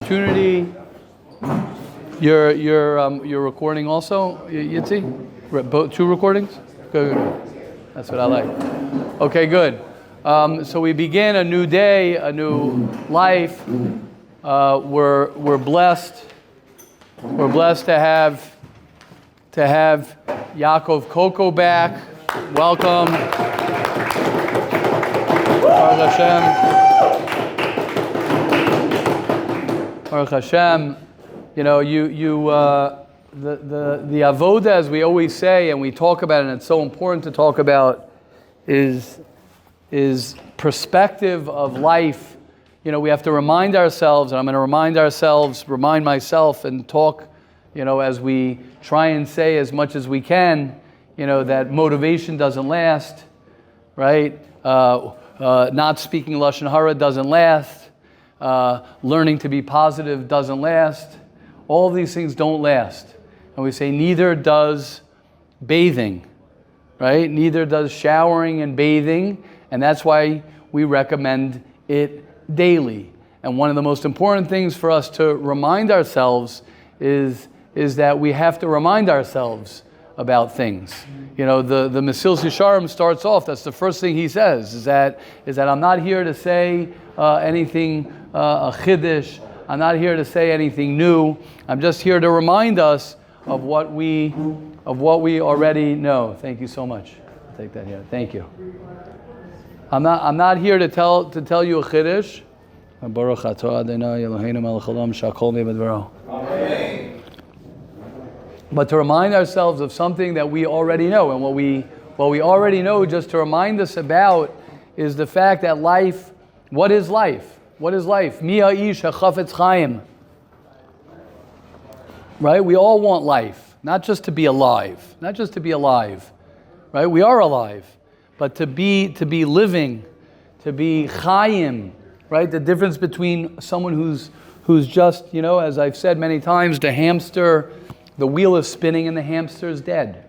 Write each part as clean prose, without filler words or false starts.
opportunity. You're recording also, Yitzi? Both 2 recordings? Good. That's what I like. Okay, good. So we begin a new day, a new life. We're blessed. We're blessed to have Yaakov Koko back. Welcome. Baruch Hashem. Baruch Hashem. You know, the avoda, as we always say, and we talk about it, and it's so important to talk about, is perspective of life. You know, we have to remind ourselves, and I'm going to remind myself, and talk, you know, as we try and say as much as we can, you know, that motivation doesn't last, right? Not speaking Lashon Hara doesn't last. Learning to be positive doesn't last. All these things don't last. And we say neither does bathing, right? Neither does showering and bathing. And that's why we recommend it daily. And one of the most important things for us to remind ourselves is that we have to remind ourselves about things. You know, the Mesilas Yesharim starts off, that's the first thing he says, is that I'm not here to say anything a chiddush. I'm not here to say anything new. I'm just here to remind us of what we already know. Thank you so much. I'll take that here. Thank you. I'm not here to tell you a chiddush. Baruch atah Adonai Eloheinu melech haolam shehakol nהיה b'dvaro. Amen. But to remind ourselves of something that we already know, and what we already know, just to remind us about, is the fact that life. What is life? What is life? Mi ha'ish hachafetz chaim. Right? We all want life, not just to be alive, right? We are alive, but to be living, to be chayim, right? The difference between someone who's just, you know, as I've said many times, the wheel is spinning and the hamster is dead.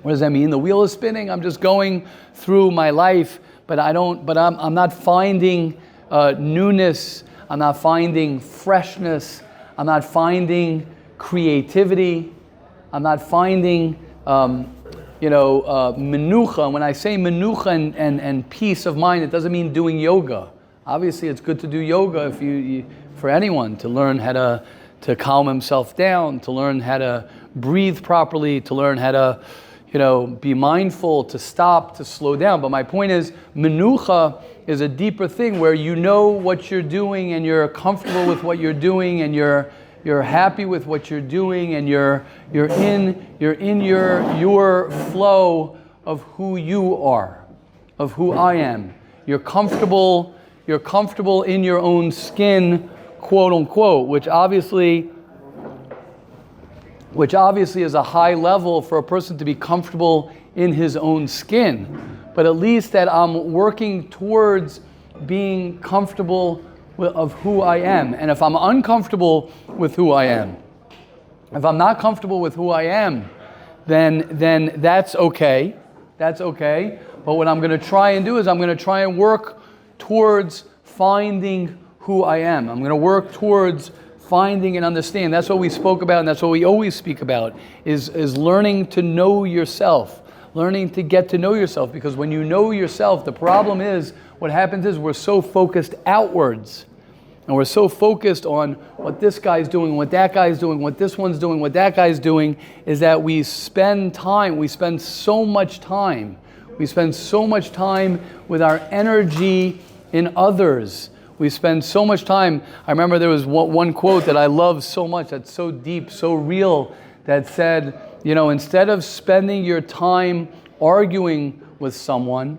What does that mean? The wheel is spinning. I'm just going through my life, but I'm not finding newness. I'm not finding freshness. I'm not finding creativity. I'm not finding, menucha. When I say menucha and peace of mind, it doesn't mean doing yoga. Obviously, it's good to do yoga for anyone, to learn how to calm himself down, to learn how to breathe properly, to learn how to, be mindful, to stop, to slow down. But my point is, menucha is a deeper thing where you know what you're doing and you're comfortable with what you're doing and you're happy with what you're doing and you're in your flow of who you are, of who I am. You're comfortable in your own skin, quote unquote, which obviously is a high level for a person to be comfortable in his own skin. But at least that I'm working towards being comfortable of who I am. And if I'm uncomfortable with who I am, if I'm not comfortable with who I am, then that's okay. That's okay. But what I'm going to try and do is I'm going to try and work towards finding who I am. I'm going to work towards finding and understanding. That's what we spoke about, and that's what we always speak about, is learning to know yourself. Learning to get to know yourself, because when you know yourself, the problem is, what happens is we're so focused outwards, and we're so focused on what this guy's doing, what that guy's doing, what this one's doing, what that guy's doing, is that we spend so much time with our energy in others. We spend so much time. I remember there was one quote that I love so much, that's so deep, so real, that said, instead of spending your time arguing with someone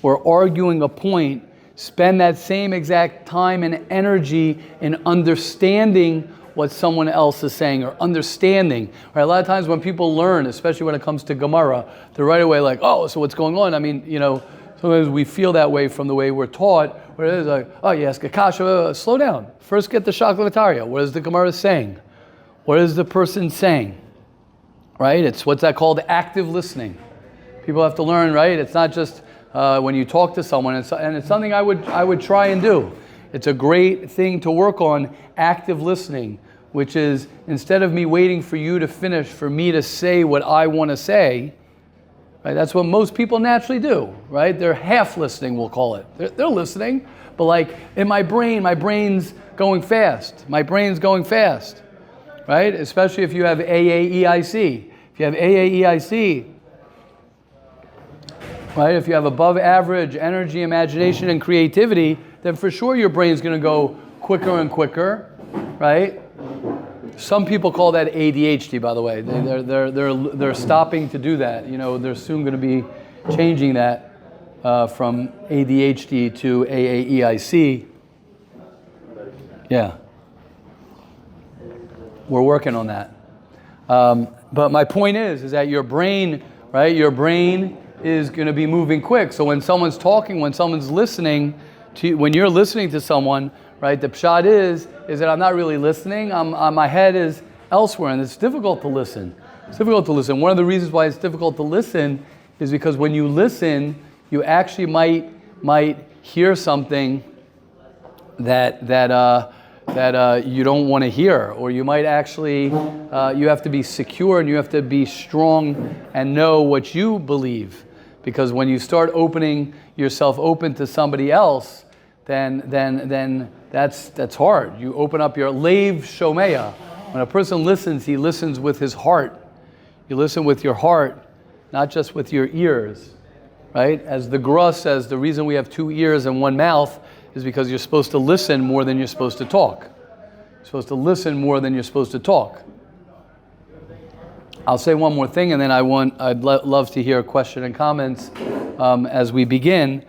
or arguing a point, spend that same exact time and energy in understanding what someone else is saying, or understanding. Right? A lot of times when people learn, especially when it comes to Gemara, they're right away like, oh, so what's going on? I mean, sometimes we feel that way from the way we're taught, where it is like, oh, you ask a kasha, slow down. First get the shaklavataria. What is the Gemara saying? What is the person saying? Right? It's what's that called? Active listening. People have to learn, right? It's not just when you talk to someone, and it's something I would try and do. It's a great thing to work on, active listening, which is instead of me waiting for you to finish, for me to say what I want to say, right? That's what most people naturally do, right? They're half listening, we'll call it. They're listening, but like in my brain's going fast. My brain's going fast, right? Especially if you have AAEIC. If you have AAEIC, right? If you have above average energy, imagination, and creativity, then for sure your brain's going to go quicker and quicker, right? Some people call that ADHD, by the way. They're stopping to do that. You know, they're soon going to be changing that from ADHD to AAEIC. Yeah, we're working on that. But my point is that your brain, right? Your brain is going to be moving quick. So when someone's talking, when someone's listening to, when you're listening to someone, right? The pshat is that I'm not really listening. My head is elsewhere, and it's difficult to listen. It's difficult to listen. One of the reasons why it's difficult to listen is because when you listen, you actually might hear something that you don't want to hear, or you might actually you have to be secure and you have to be strong and know what you believe, because when you start opening yourself open to somebody else, then that's hard. You open up your leiv shomeya. When a person listens, he listens with his heart. You listen with your heart, not just with your ears, right? As the Gra says, the reason we have 2 ears and 1 mouth is because you're supposed to listen more than you're supposed to talk. You're supposed to listen more than you're supposed to talk. I'll say one more thing, and then I'd love to hear question and comments as we begin.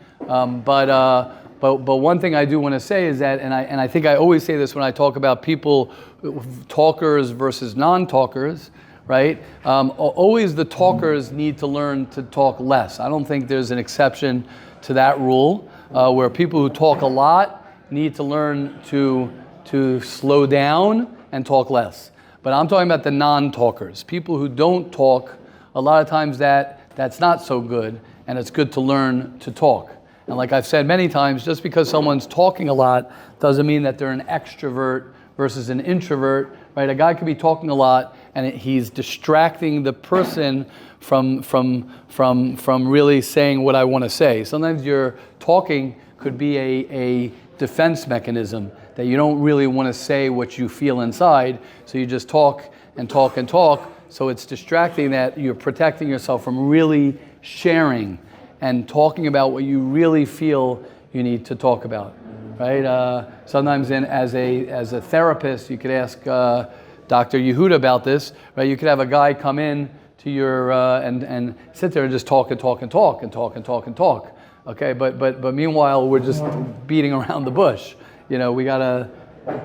But one thing I do want to say is that, and I think I always say this when I talk about people, talkers versus non-talkers, right? Always the talkers need to learn to talk less. I don't think there's an exception to that rule, where people who talk a lot need to learn to slow down and talk less. But I'm talking about the non-talkers, people who don't talk. A lot of times that's not so good, and it's good to learn to talk. And like I've said many times, just because someone's talking a lot doesn't mean that they're an extrovert versus an introvert, right? A guy could be talking a lot and he's distracting the person from really saying what I want to say. Sometimes your talking could be a defense mechanism, that you don't really want to say what you feel inside, so you just talk and talk and talk, so it's distracting, that you're protecting yourself from really sharing and talking about what you really feel you need to talk about, right? Sometimes as a therapist, you could ask Dr. Yehuda about this, right? You could have a guy come in to your and sit there and just talk and talk and talk and talk and talk and talk. Okay, but meanwhile we're just beating around the bush. You know, we gotta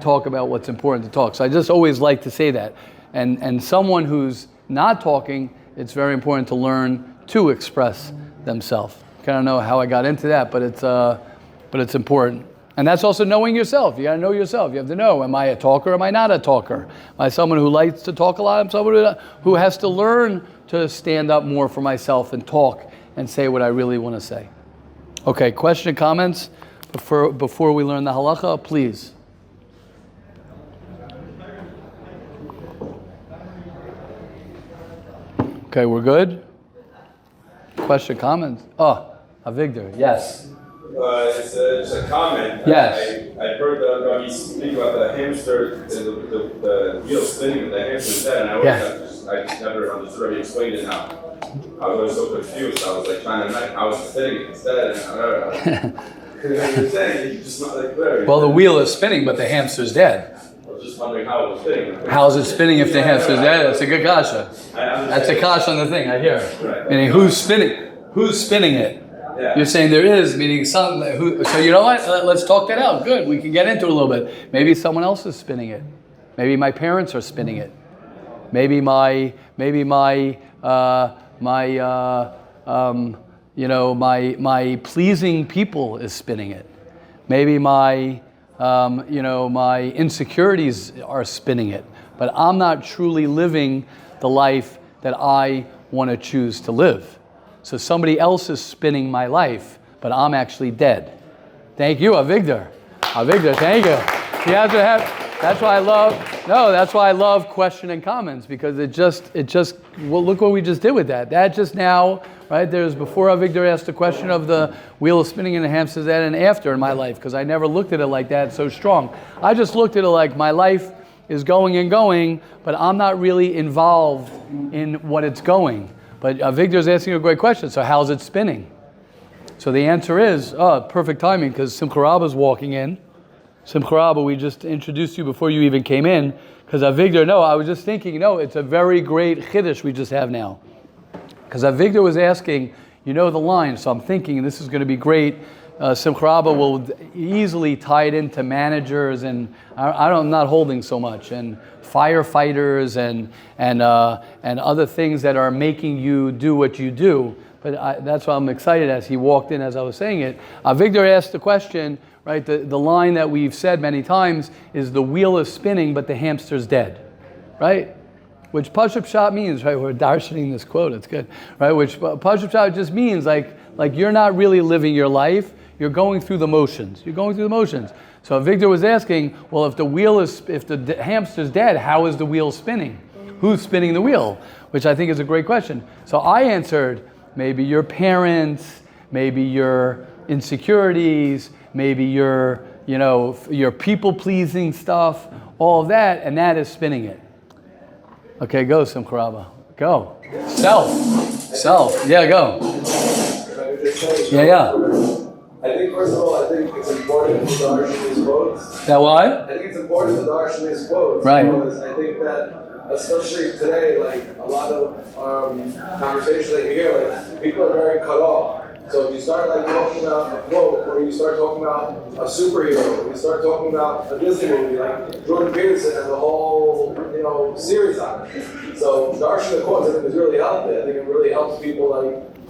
talk about what's important to talk. So I just always like to say that. And someone who's not talking, it's very important to learn to express themselves. I don't know how I got into that, but it's important. And that's also knowing yourself. You got to know yourself. You have to know, am I a talker, am I not a talker? Am I someone who likes to talk a lot? I'm someone who has to learn to stand up more for myself and talk and say what I really want to say. Okay, question, comments before we learn the halacha, please. Okay, we're good? Question, comments? Oh, Avigdor, yes. It's just a comment. Yes. I heard the Rabbi speak about the hamster, the wheel spinning, the hamster is dead, and I just never understood how he explained it now. I was so confused. I was like trying to imagine how it's spinning instead. You're saying, you just not like clear. Well, the wheel is spinning, but the hamster's dead. I was just wondering how it was spinning. How is it spinning if the hamster's dead? That's a good kasha. That's a kasha on the thing, I hear. Right. Meaning, who's spinning? Who's spinning it? Yeah. You're saying there is, meaning some. So you know what? Let's talk that out. Good. We can get into it a little bit. Maybe someone else is spinning it. Maybe my parents are spinning it. Maybe my pleasing people is spinning it. Maybe my insecurities are spinning it. But I'm not truly living the life that I want to choose to live. So somebody else is spinning my life, but I'm actually dead. Thank you, Avigdor. Avigdor, thank you. You have to have. That's why I love. No, that's why I love question and comments, because it just. Well, look what we just did with that. That just now, right? There's before Avigdor asked the question of the wheel of spinning in the hamster's head, and after in my life, because I never looked at it like that so strong. I just looked at it like my life is going and going, but I'm not really involved in what it's going. But Avigdor's asking a great question. So how's it spinning? So the answer is, perfect timing, because Simcha Rabba's walking in. Simcha Rabba, we just introduced you before you even came in, because Avigdor, I was just thinking, it's a very great chiddush we just have now. Because Avigdor was asking, the line, so I'm thinking this is going to be great. Simcha Rabba will easily tie it into managers, and I'm not holding so much, and firefighters, and other things that are making you do what you do. But that's why I'm excited as he walked in, as I was saying it. Avigdor asked the question, right? The line that we've said many times is the wheel is spinning, but the hamster's dead, right? Which Pashup Shot means, right? We're darshaning this quote, it's good, right? Which Pashup Shot just means like you're not really living your life, you're going through the motions. You're going through the motions. So Avigdor was asking, well, if the hamster's dead, how is the wheel spinning? Who's spinning the wheel? Which I think is a great question. So I answered, maybe your parents, maybe your insecurities, maybe your people-pleasing stuff, all of that, and that is spinning it. Okay, go, Simcha Rabba. Go. Self. Yeah, go. Yeah. I think, first of all, it's important to darshan these quotes. That what? I think it's important to darshan these quotes. Right. Because I think that, especially today, like a lot of conversations that you hear, people are very cut off. So if you start talking about a quote, or you start talking about a superhero, or you start talking about a Disney movie, like Jordan Peterson has a whole series on it. So darshan the quotes, I think, is really healthy. I think it really helps people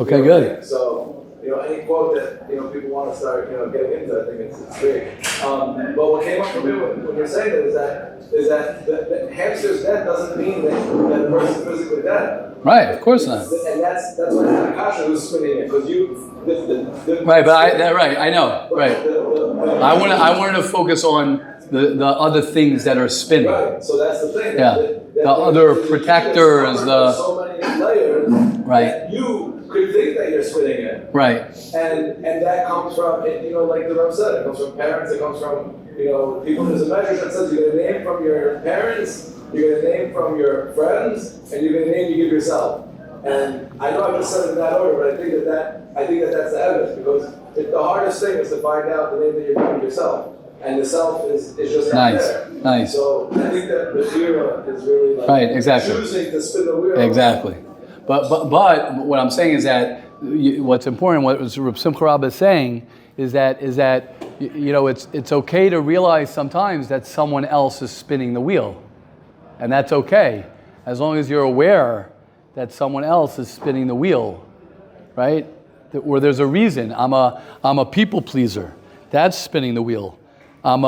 Okay, good. So any quote that people want to start getting into, I think it's great. But what came up for me when you're saying it is that the hamster's dead doesn't mean that the person's physically dead. Right, of course not. And that's why Nakasha was spinning it, because right, but I know, right. I wanted to focus on the other things that are spinning. Right, so that's the thing. Yeah, the other protectors, so many layers. Right. That you could think that you're spinning it. Right. And that comes from, like the Rebbe said, it comes from parents, it comes from, people. There's a measure that says you're going to name from your parents, you're going to name from your friends, and you're going to name you give yourself. And I know I just said it in that order, but I think that's the evidence, because the hardest thing is to find out the name that you're giving yourself. And the self is just not there. Nice. So I think that the Shira is really right, exactly. choosing to spin the wheel. Exactly. But what I'm saying is that what's important, what Simcha Rabba is saying, is that it's okay to realize sometimes that someone else is spinning the wheel, and that's okay, as long as you're aware that someone else is spinning the wheel, right? Or there's a reason. I'm a people pleaser. That's spinning the wheel. I'm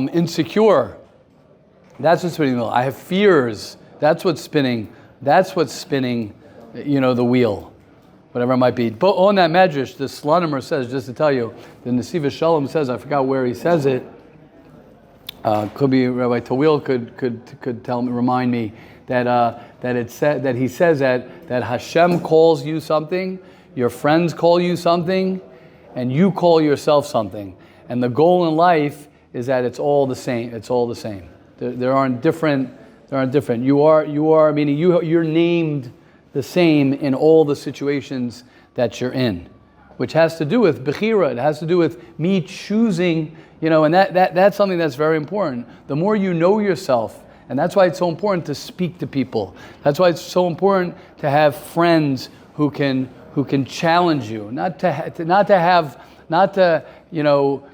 insecure. That's what's spinning the wheel. I have fears. That's what's spinning. The wheel, whatever it might be. But on that medrash, the Slonimer says, just to tell you, the Nesiv Shalom says, I forgot where he says it. Could be Rabbi Tawil could tell me, remind me that it said that he says that Hashem calls you something, your friends call you something, and you call yourself something. And the goal in life is that it's all the same. It's all the same. There aren't different. You are meaning you're named the same in all the situations that you're in, which has to do with bechira. It has to do with me choosing, and that's something that's very important. The more you know yourself, and that's why it's so important to speak to people. That's why it's so important to have friends who can challenge you, not to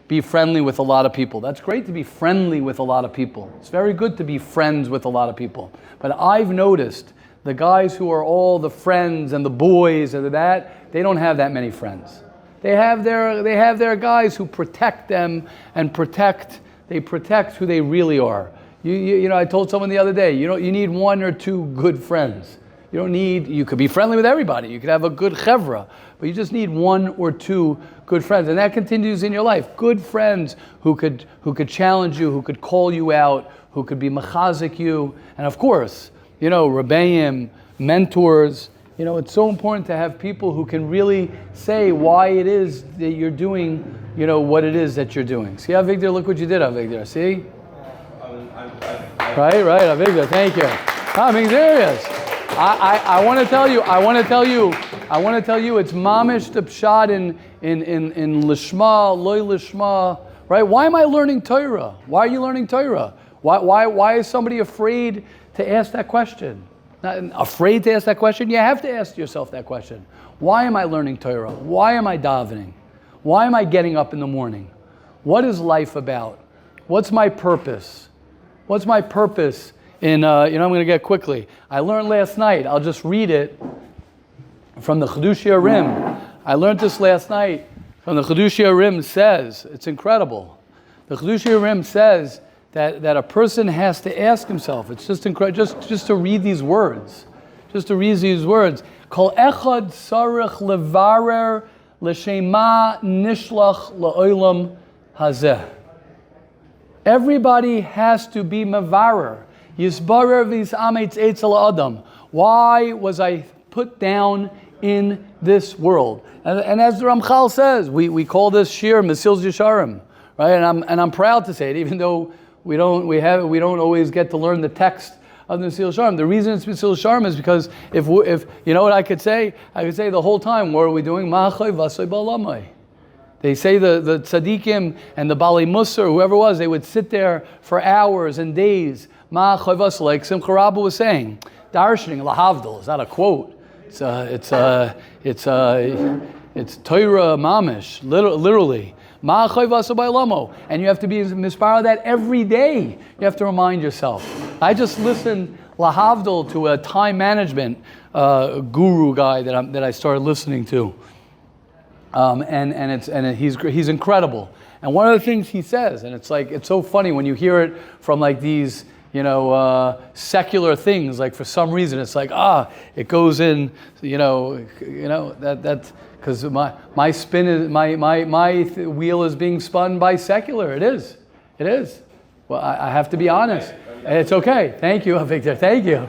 be friendly with a lot of people. That's great to be friendly with a lot of people. It's very good to be friends with a lot of people. But I've noticed the guys who are all the friends and the boys and that, they don't have that many friends. They have their guys who protect them and protect who they really are. I told someone the other day, you need one or two good friends. You could be friendly with everybody. You could have a good chevra, but you just need one or two good friends. And that continues in your life. Good friends who could challenge you, who could call you out, who could be mechazik you. And of course, Rebbeim, mentors. It's so important to have people who can really say why it is that you're doing, what it is that you're doing. See, Avigdor, look what you did, Avigdor. See? Right, Avigdor, thank you. I'm being serious. I want to tell you, it's mamish the pshat in lishma, loy lishma, right? Why am I learning Torah? Why are you learning Torah? Why is somebody afraid to ask that question? Not afraid to ask that question? You have to ask yourself that question. Why am I learning Torah? Why am I davening? Why am I getting up in the morning? What is life about? What's my purpose? What's my purpose? I'm going to get quickly. I learned last night. I'll just read it from the Chedushei Arim. I learned this last night from the Chedushei Arim. Says, it's incredible. The Chedushei Arim says that a person has to ask himself. It's just incredible. Just to read these words. Just to read these words. Kol echad sarich levarer l'shema nishlach la'olam hazeh. Everybody has to be mevarer. Yisbarer v'is ametz eitzel adam. Why was I put down in this world? And as the Ramchal says, we call this shir Mesil Yesharim, right? And I'm proud to say it, even though we don't always get to learn the text of the Mesil Yesharim. The reason it's Mesil Yesharim is because if you know what I could say the whole time, what are we doing? Ma'achay v'asay ba'alamay. They say the tzaddikim and the Balei Musar, whoever it was, they would sit there for hours and days. Ma'achay like Simcha Rabba was saying, darshaning lahavdil is not a quote. It's Torah mamish, literally. And you have to be inspired that every day. You have to remind yourself. I just listened lahavdil to a time management guru guy that I started listening to, and he's incredible. And one of the things he says, and it's so funny when you hear it from like these secular things, like for some reason it's like it goes in, that because my spin is my wheel is being spun by secular. It is. Well, I have to be honest. It's okay. Thank you, Victor. Thank you.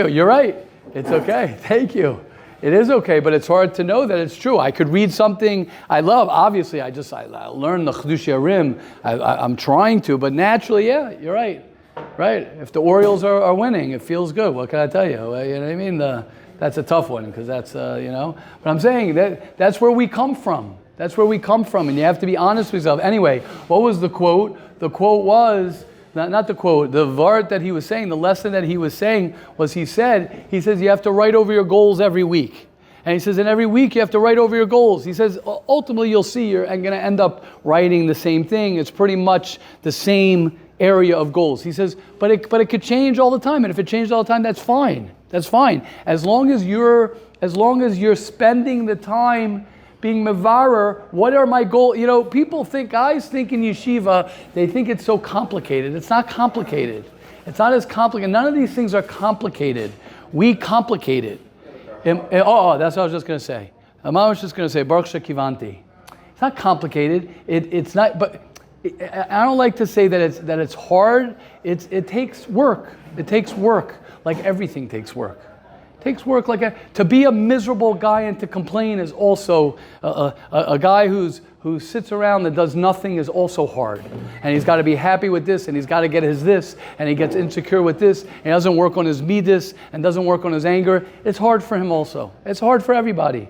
You're right. It's okay. Thank you. It is okay, but it's hard to know that it's true. I could read something I love. Obviously, I learned the Chedushei Arim. I'm trying to, but naturally, yeah, you're right. Right. If the Orioles are winning, it feels good. What can I tell you? You know what I mean? That's a tough one because that's, But I'm saying that's where we come from. That's where we come from, and you have to be honest with yourself. Anyway, what was the quote? The quote was, not the quote, the vart that he was saying, the lesson that he was saying was he says you have to write over your goals every week. And he says, and every week you have to write over your goals. He says, ultimately you'll see you're going to end up writing the same thing. It's pretty much the same area of goals. He says, but it could change all the time, and if it changes all the time, that's fine. That's fine. As long as you're spending the time being mevarer, what are my goals? Guys think in yeshiva, they think it's so complicated. It's not complicated. It's not as complicated. None of these things are complicated. We complicate it. That's what I was just going to say. I was just going to say, Baruch Shekivanti. It's not complicated. It's not, but I don't like to say that it's hard. It takes work. It takes work. Like everything takes work. It takes work. To be a miserable guy and to complain is also a guy who sits around and does nothing is also hard. And he's got to be happy with this, and he's got to get his this, and he gets insecure with this, and he doesn't work on his midas and doesn't work on his anger. It's hard for him also. It's hard for everybody,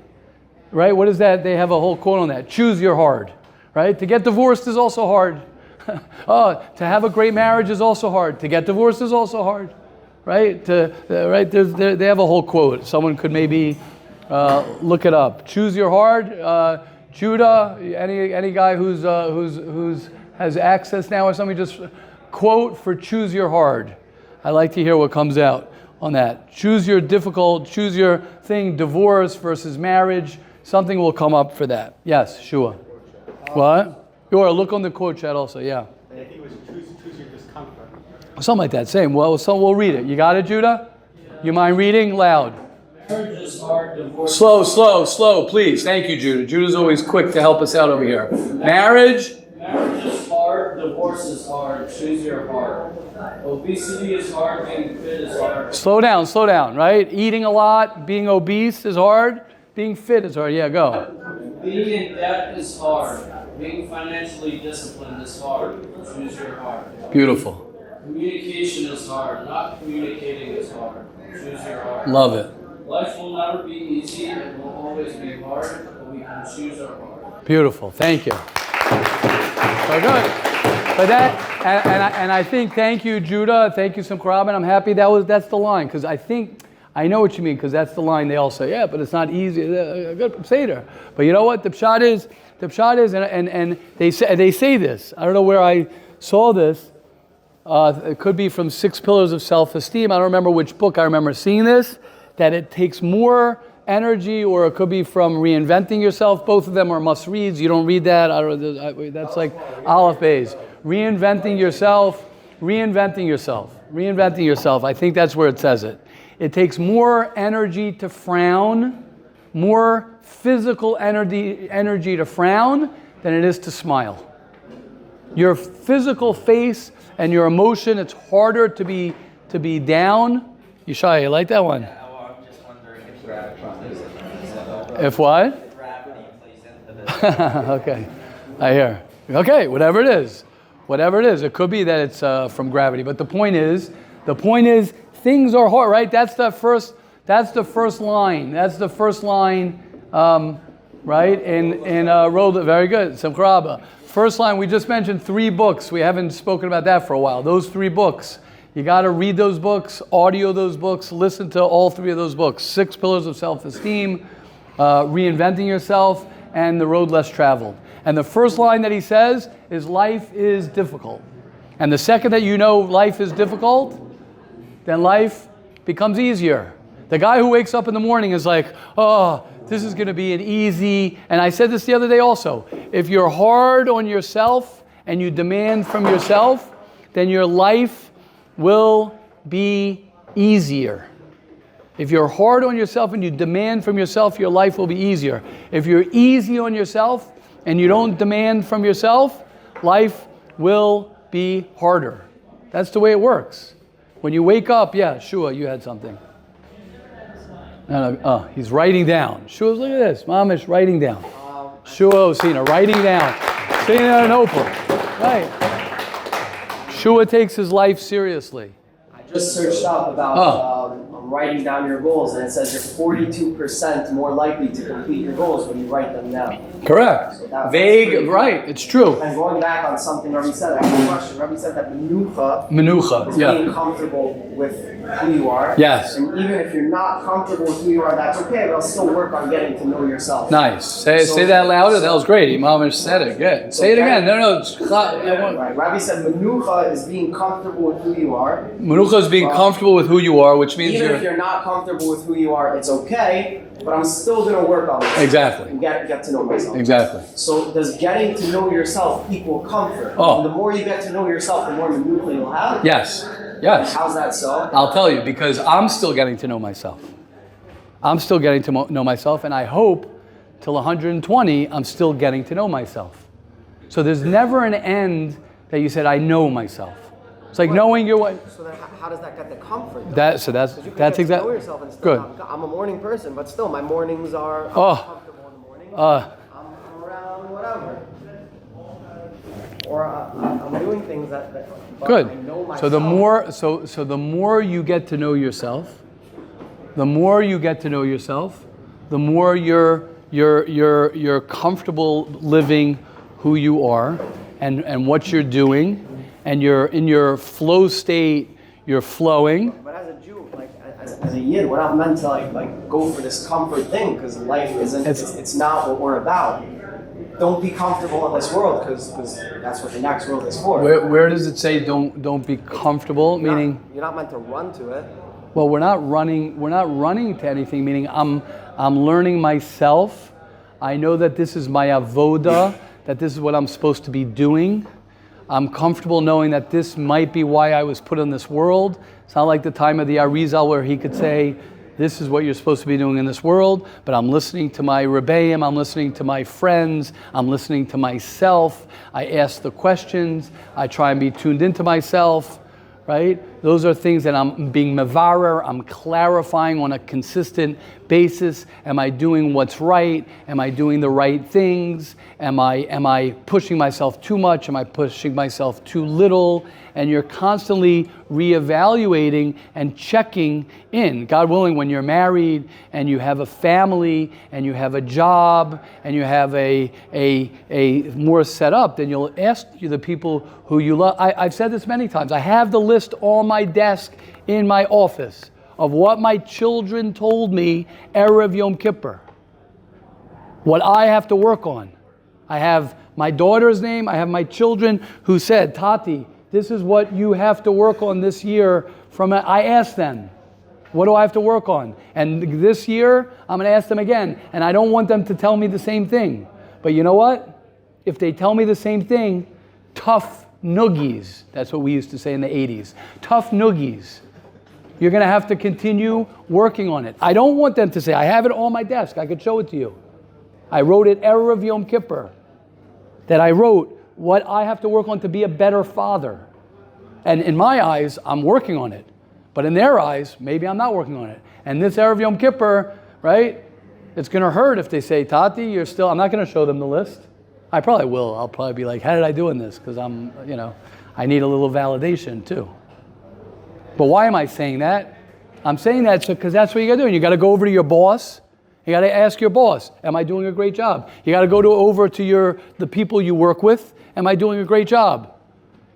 right? What is that? They have a whole quote on that. Choose your hard. Right? To get divorced is also hard. To have a great marriage is also hard. To get divorced is also hard. Right? They have a whole quote. Someone could maybe look it up. Choose your hard. Judah, any guy who's has access now or something, just quote for choose your hard. I like to hear what comes out on that. Choose your difficult, choose your thing, divorce versus marriage. Something will come up for that. Yes, Shua. What? Or look on the quote chat also, yeah. I think it was choose your discomfort. Something like that, same. Well, so we'll read it. You got it, Judah? Yeah. You mind reading loud? Marriage is hard, divorce. Slow, please. Thank you, Judah. Judah's always quick to help us out over here. Marriage Is hard, divorce is hard. Choose your heart. Obesity is hard, being fit is hard. Slow down, right? Eating a lot, being obese is hard. Being fit is hard. Yeah, go. Being in debt is hard. Being financially disciplined is hard. Choose your heart. Beautiful. Communication is hard. Not communicating is hard. Choose your heart. Love it. Life will never be easy. It will always be hard, but we can choose our heart. Beautiful. Thank you. So good. But and I think, thank you, Judah. Thank you, Simcha. I'm happy that's the line, because I know what you mean, because that's the line they all say. Yeah, but it's not easy. Good Seder. But you know what? The pshat is, and they say this. I don't know where I saw this. It could be from 6 Pillars of Self-Esteem. I don't remember which book I remember seeing this. That it takes more energy, or it could be from Reinventing Yourself. Both of them are must-reads. You don't read that. That's like Aleph Beis. Reinventing yourself. I think that's where it says it. It takes more energy to frown, more physical energy to frown than it is to smile. Your physical face and your emotion, it's harder to be down. Yishai, you like that one? Yeah, well, I'm just wondering if gravity plays into this. If what? Gravity plays into this. Okay, I hear. Okay, whatever it is. It could be that it's from gravity, but the point is, things are hard, right? That's the first line. Right? In Roll. Very good. Simcha. First line. We just mentioned 3 books. We haven't spoken about that for a while. Those 3 books. You got to read those books, audio those books, listen to all 3 of those books. 6 Pillars of Self-Esteem, Reinventing Yourself, and The Road Less Traveled. And the first line that he says is, life is difficult. And the second that you know life is difficult, then life becomes easier. The guy who wakes up in the morning is like, oh, this is going to be an easy, and I said this the other day also, if you're hard on yourself and you demand from yourself, then your life will be easier. If you're hard on yourself and you demand from yourself, your life will be easier. If you're easy on yourself and you don't demand from yourself, life will be harder. That's the way it works. When you wake up, yeah, Shua, you had something. No, he's writing down. Shua's, look at this. Mamish writing down. Shua Osina, writing down. Sitting on an notebook. Right. Shua takes his life seriously. I just searched up about writing down your goals, and it says you're 42% more likely to complete your goals when you write them down. Correct. So vague, right, it's true. And going back on something Rabbi said, I have a question. Rabbi said that menucha is being comfortable with who you are. Yes. And even if you're not comfortable with who you are, that's okay, but still work on getting to know yourself. Nice. Say that louder. That was great. Imam said it. Good. Say it again. No. Right. Rabbi said menucha is being comfortable with who you are. Menucha is being comfortable with who you are, which means even if you're not comfortable with who you are, it's okay, but I'm still going to work on this. Exactly. And get to know myself. Exactly. So does getting to know yourself equal comfort? Oh. And the more you get to know yourself, the more menucha you'll have? Yes. How's that so? I'll tell you, because I'm still getting to know myself. And I hope till 120, I'm still getting to know myself. So there's never an end that you said, I know myself. It's like knowing your way. So then how does that get the comfort? That's exactly. Know yourself and still, Good. I'm a morning person, but still my mornings are comfortable in the morning. I'm around whatever. Or I'm doing things that good. I know myself. So the more you get to know yourself, the more you're comfortable living who you are and what you're doing, and you're in your flow state, you're flowing. But as a Jew, like as a Yid, we're not meant to like go for this comfort thing, because life isn't. It's not what we're about. Don't be comfortable in this world, because that's what the next world is for. Where does it say don't be comfortable? Meaning you're not meant to run to it. Well, we're not running to anything. Meaning I'm learning myself. I know that this is my avoda, that this is what I'm supposed to be doing. I'm comfortable knowing that this might be why I was put in this world. It's not like the time of the Arizal where he could say, this is what you're supposed to be doing in this world, but I'm listening to my Rebbeim, I'm listening to my friends, I'm listening to myself, I ask the questions, I try and be tuned into myself, right? Those are things that I'm being mevarer, I'm clarifying on a consistent basis. Am I doing what's right? Am I doing the right things? Am I pushing myself too much? Am I pushing myself too little? And you're constantly reevaluating and checking in. God willing, when you're married and you have a family and you have a job and you have a more set up, then you'll ask the people who you love. I've said this many times. I have the list on my desk in my office of what my children told me Erev Yom Kippur. What I have to work on. I have my daughter's name. I have my children who said, Tati, this is what you have to work on this year. I asked them, what do I have to work on? And this year, I'm going to ask them again. And I don't want them to tell me the same thing. But you know what? If they tell me the same thing, tough noogies. That's what we used to say in the 80s. Tough noogies. You're going to have to continue working on it. I don't want them to say, I have it on my desk. I could show it to you. I wrote it Erev Yom Kippur. That I wrote what I have to work on to be a better father. And in my eyes, I'm working on it. But in their eyes, maybe I'm not working on it. And this Erev Yom Kippur, right, it's going to hurt if they say, Tati, you're still, I'm not going to show them the list. I probably will. I'll probably be like, how did I do in this? Because I need a little validation too. But why am I saying that? I'm saying that because that's what you got to do. And you got to go over to your boss. You got to ask your boss, am I doing a great job? You got to go over to the people you work with. Am I doing a great job?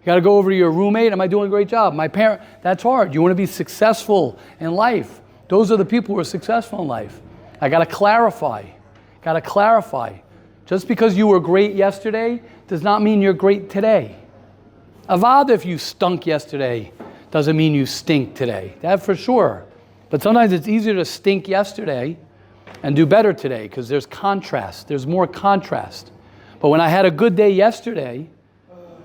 You got to go over to your roommate. Am I doing a great job? My parent, that's hard. You want to be successful in life. Those are the people who are successful in life. I got to clarify. Just because you were great yesterday does not mean you're great today. Avada, if you stunk yesterday, doesn't mean you stink today. That for sure. But sometimes it's easier to stink yesterday and do better today because there's contrast. There's more contrast. But when I had a good day yesterday,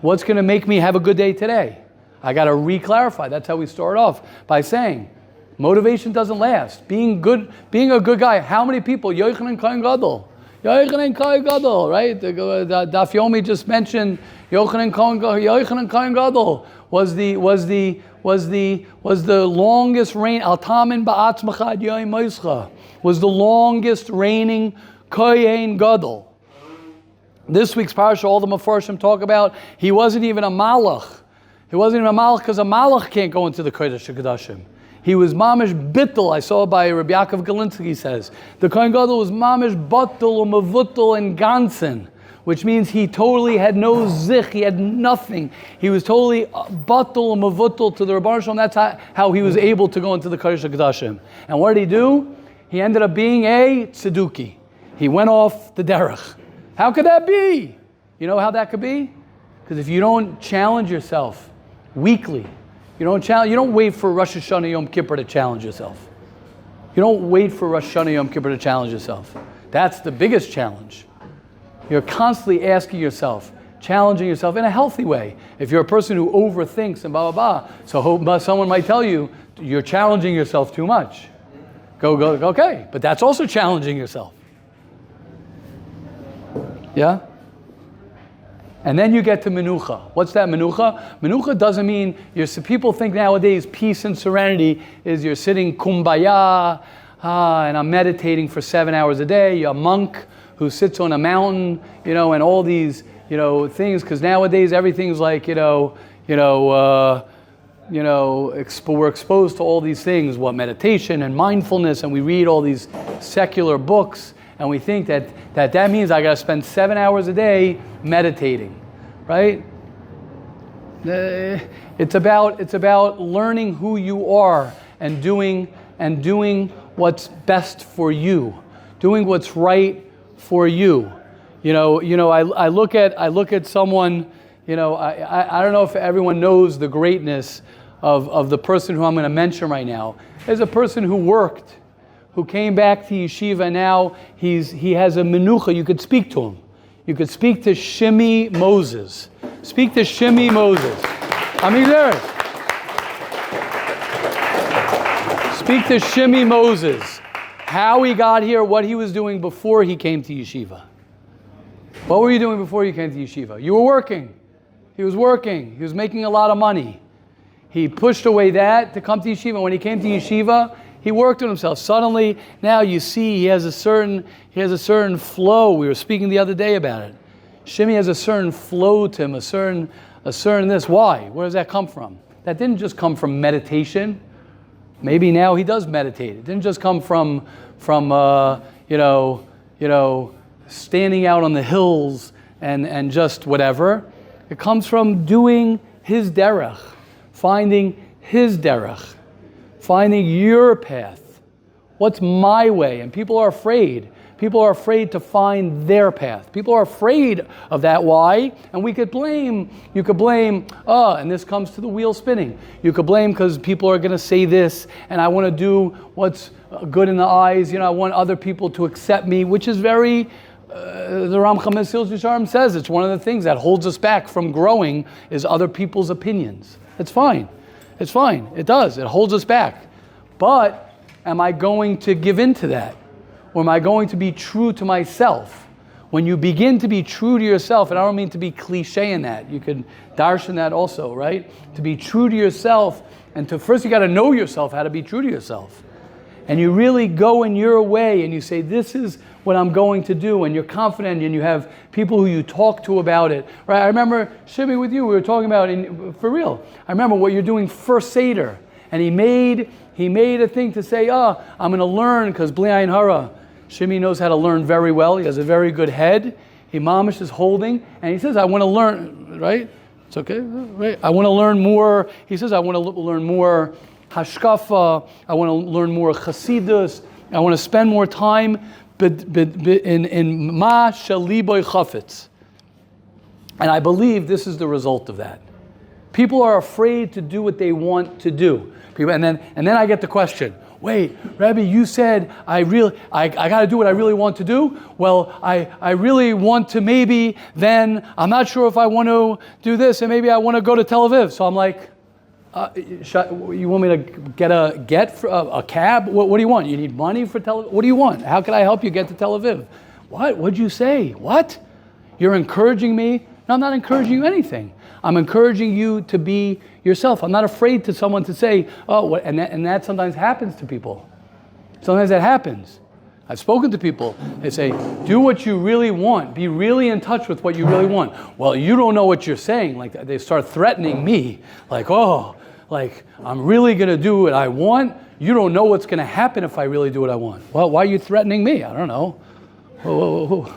what's going to make me have a good day today? I got to re-clarify. That's how we start off by saying, motivation doesn't last. Being a good guy. How many people? Yochanan Kohen Gadol. Yochanan Kohen Gadol, right? Daf Yomi just mentioned Yochanan Kohen Gadol was the longest reign. Altamin ba'atzmachad yoim moischa was the longest reigning Kohen Gadol. This week's parasha, all the Mefarshim talk about, he wasn't even a malach. He wasn't even a malach because a malach can't go into the Kodesh HaKodashim. He was mamish bittul. I saw by Rabbi Yaakov Galinsky says. The Kohen Gadol was mamish battul, mavuttul, and gansen, which means he totally had no zich, he had nothing. He was totally battul, mavuttul to the Rebbeinu Shalom. That's how he was able to go into the Kodesh HaKodashim. And what did he do? He ended up being a tzeduki. He went off the derech. How could that be? You know how that could be? Because if you don't challenge yourself weekly, you don't wait for Rosh Hashanah Yom Kippur to challenge yourself. You don't wait for Rosh Hashanah Yom Kippur to challenge yourself. That's the biggest challenge. You're constantly asking yourself, challenging yourself in a healthy way. If you're a person who overthinks and blah, blah, blah, so someone might tell you, you're challenging yourself too much. Go, okay, but that's also challenging yourself. Yeah? And then you get to menucha. What's that menucha? Menucha doesn't mean, people think nowadays peace and serenity is you're sitting kumbaya, and I'm meditating for 7 hours a day. You're a monk who sits on a mountain, and all these, things, because nowadays everything's like, we're exposed to all these things, meditation and mindfulness, and we read all these secular books, and we think that means I got to spend 7 hours a day meditating, right? It's about learning who you are and doing what's best for you, doing what's right for you. I look at someone. I don't know if everyone knows the greatness of the person who I'm going to mention right now. There's a person who worked, who came back to yeshiva, and now he has a menucha. You could speak to him. You could speak to Shimi Moses. Speak to Shimmy Moses. There. Speak to Shimmy Moses. How he got here, what he was doing before he came to yeshiva. What were you doing before you came to yeshiva? You were working. He was working. He was making a lot of money. He pushed away that to come to yeshiva. When he came to yeshiva, he worked on himself. Suddenly, now you see he has a certain flow. We were speaking the other day about it. Shimmy has a certain flow to him, a certain this. Why? Where does that come from? That didn't just come from meditation. Maybe now he does meditate. It didn't just come from standing out on the hills and just whatever. It comes from doing his derech, finding his derech, finding your path. What's my way? And people are afraid. People are afraid to find their path. People are afraid of that why, and you could blame, and this comes to the wheel spinning. You could blame because people are going to say this, and I want to do what's good in the eyes, I want other people to accept me, which is very, the Ramcham Mesilas Yesharim says, it's one of the things that holds us back from growing is other people's opinions. It's fine. It does. It holds us back. But am I going to give in to that? Or am I going to be true to myself? When you begin to be true to yourself, and I don't mean to be cliche in that, you could darshan that also, right? To be true to yourself, and first you got to know yourself how to be true to yourself. And you really go in your way and you say, this is what I'm going to do, and you're confident, and you have people who you talk to about it, right? I remember, Shimmy, with you, we were talking about, for real, I remember what you're doing for Seder, and he made a thing to say, I'm going to learn, because Bli Ayin Hara, Shimmy knows how to learn very well. He has a very good head. He mamish is holding, and he says, I want to learn, right? It's okay, right? I want to learn more. He says, I want to learn more hashkafa. I want to learn more chasidus. I want to spend more time in ma shaliboy chafetz. And I believe this is the result of that. People are afraid to do what they want to do. And then I get the question, wait, Rabbi, you said I got to do what I really want to do? Well, I really want to maybe, then I'm not sure if I want to do this, and maybe I want to go to Tel Aviv. So I'm like, you want me to get a cab? What do you want? You need money for Tel Aviv? What do you want? How can I help you get to Tel Aviv? What? What'd you say? What? You're encouraging me? No, I'm not encouraging you anything. I'm encouraging you to be yourself. I'm not afraid to someone to say, and that sometimes happens to people. Sometimes that happens. I've spoken to people. They say, do what you really want. Be really in touch with what you really want. Well, you don't know what you're saying. Like they start threatening me. Like, I'm really going to do what I want. You don't know what's going to happen if I really do what I want. Well, why are you threatening me? I don't know. Whoa.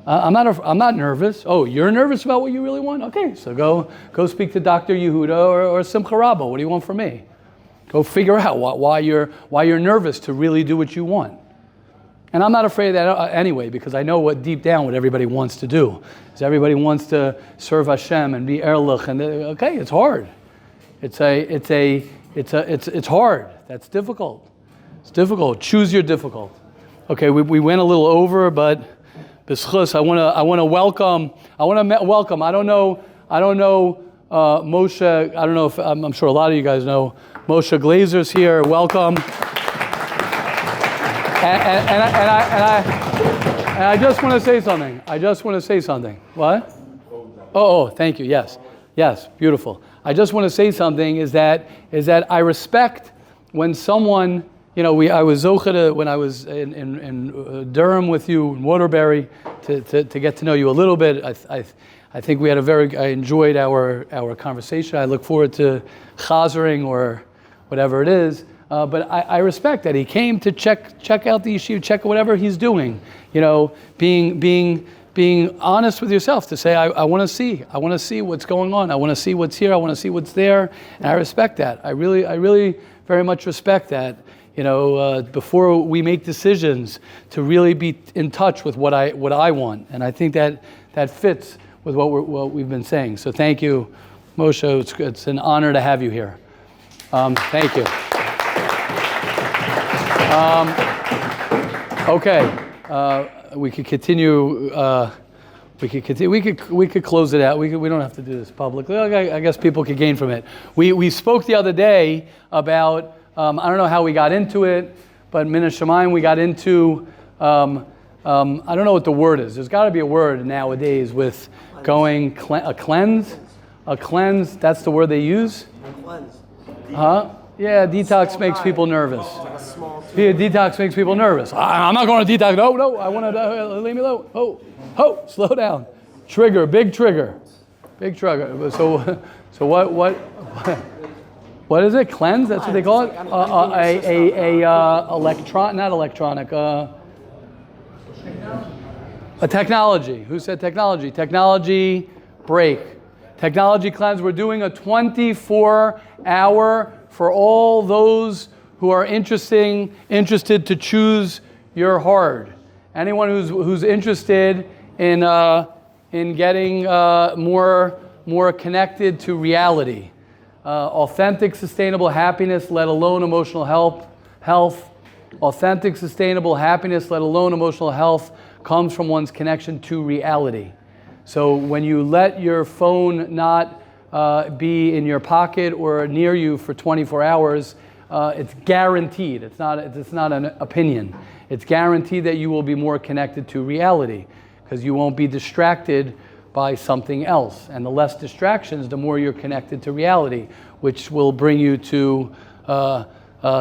I'm not nervous. Oh, you're nervous about what you really want? Okay, so go speak to Dr. Yehuda or Simcha Rabba. What do you want from me? Go figure out why you're nervous to really do what you want. And I'm not afraid of that anyway, because I know deep down what everybody wants to do. Is everybody wants to serve Hashem and be erlich, and okay, it's hard. It's hard. That's difficult. It's difficult. Choose your difficult. Okay, we went a little over, but B'schus, I want to welcome. I don't know Moshe. I don't know if I'm sure a lot of you guys know Moshe Glazer's here. Welcome. And I just want to say something. What? Oh, thank you. Yes, beautiful. I just want to say something. Is that I respect when someone. I was zocheh when I was in Durham with you in Waterbury to get to know you a little bit. I think we had I enjoyed our conversation. I look forward to chazering or whatever it is. But I respect that he came to check out the yeshiva, check whatever he's doing. Being honest with yourself to say I want to see what's going on. I want to see what's here. I want to see what's there, and I respect that. I really very much respect that. Before we make decisions, to really be in touch with what I want, and I think that fits with what we've been saying. So thank you, Moshe. It's an honor to have you here. Thank you. Okay, we could continue We could continue. We could close it out. We don't have to do this publicly. I guess people could gain from it. We spoke the other day about I don't know how we got into it, but Min Hashemayim we got into I don't know what the word is. There's got to be a word nowadays with going a cleanse. A cleanse. That's the word they use. Cleanse. Huh? Yeah, detox makes people nervous. Yeah, detox makes people nervous. I'm not going to detox. No, I want to leave me alone. Slow down. Trigger, big trigger. So what is it? Cleanse? That's what they call it. A technology. Who said technology? Technology break. Technology cleanse. We're doing a 24-hour for all those who are interested to choose your heart. Anyone who's interested in getting more connected to reality, authentic, sustainable happiness, let alone emotional health. Authentic, sustainable happiness, let alone emotional health, comes from one's connection to reality. So when you let your phone not be in your pocket or near you for 24 hours, it's guaranteed. It's not an opinion. It's guaranteed that you will be more connected to reality because you won't be distracted by something else. And the less distractions, the more you're connected to reality, which will bring you to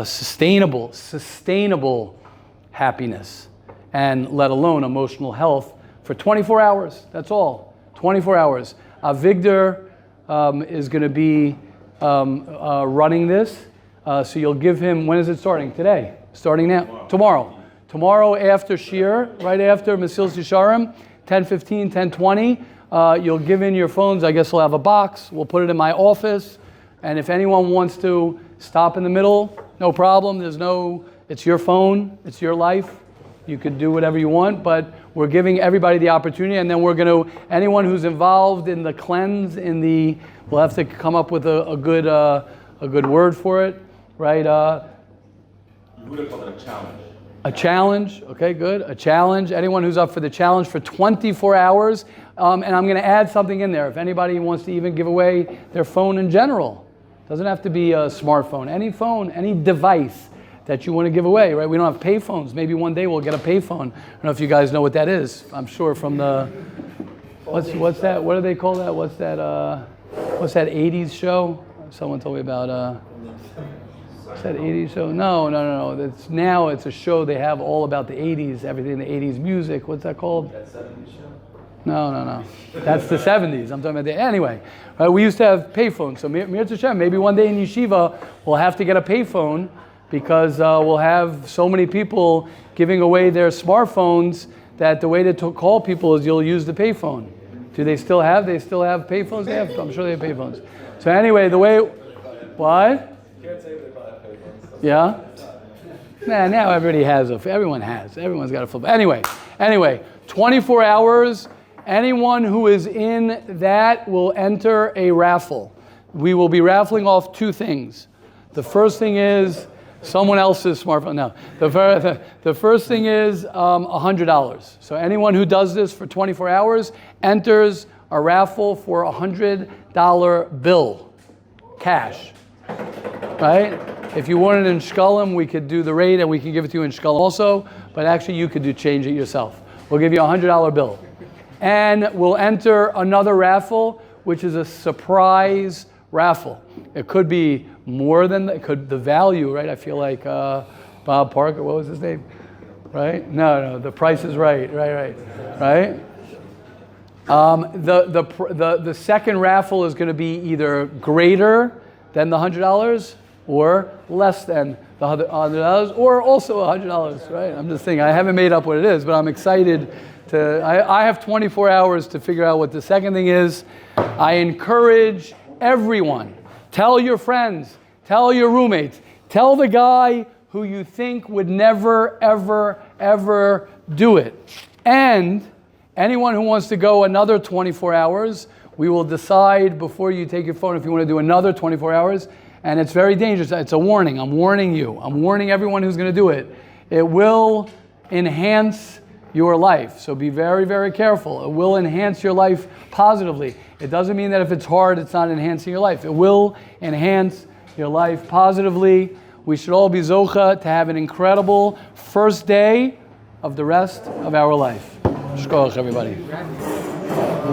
sustainable happiness, and let alone emotional health for 24 hours. That's all. 24 hours. Avigdor is going to be running this. So you'll give him, when is it starting? Today? Starting now? Tomorrow after Shir, right after Mesilas Yesharim, 10:15, 10:20, you'll give in your phones. I guess we'll have a box. We'll put it in my office. And if anyone wants to stop in the middle, no problem. It's your phone. It's your life. You could do whatever you want, but we're giving everybody the opportunity, and then we're going to, anyone who's involved in the cleanse, we'll have to come up with a good word for it, right? You would have called it a challenge. A challenge, okay, good. A challenge. Anyone who's up for the challenge for 24 hours, and I'm going to add something in there. If anybody wants to even give away their phone in general, doesn't have to be a smartphone. Any phone, any device that you want to give away, right? We don't have pay phones. Maybe one day we'll get a pay phone. I don't know if you guys know what that is. I'm sure from the, what's that? What do they call that? What's that 80s show? Someone told me about, what's that 80s show? No. It's a show they have all about the 80s, everything in the 80s music. What's that called? That 70s show? No. That's the 70s. I'm talking about anyway, we used to have payphones. So Mir Hashem, maybe one day in yeshiva we'll have to get a payphone because we'll have so many people giving away their smartphones that the way to call people is you'll use the payphone. Do they still have? They still have payphones? They have. I'm sure they have payphones. So anyway, the way, what? Can't say they buy payphones. Yeah. Now everybody has everyone has. Everyone's got a flip. Anyway, 24 hours. Anyone who is in that will enter a raffle. We will be raffling off two things. The first thing is someone else's smartphone. No, the first thing is $100. So anyone who does this for 24 hours enters a raffle for a $100 bill, cash. Right? If you want it in shkalim, we could do the rate and we can give it to you in shkalim also. But actually, you could change it yourself. We'll give you a $100 bill. And we'll enter another raffle, which is a surprise raffle. It could be more than the value, right? I feel like Bob Parker, what was his name? Right? No, The Price is Right. Right? The second raffle is going to be either greater than the $100 or less than the $100 or also $100, right? I'm just thinking, I haven't made up what it is, but I'm excited I have 24 hours to figure out what the second thing is. I encourage everyone, tell your friends, tell your roommates, tell the guy who you think would never, ever do it. And anyone who wants to go another 24 hours, we will decide before you take your phone if you want to do another 24 hours. And it's very dangerous. It's a warning. I'm warning you. I'm warning everyone who's going to do it. It will enhance your life. So be very, very careful. It will enhance your life positively. It doesn't mean that if it's hard, it's not enhancing your life. It will enhance your life positively. We should all be zocha to have an incredible first day of the rest of our life. Shkoch, everybody.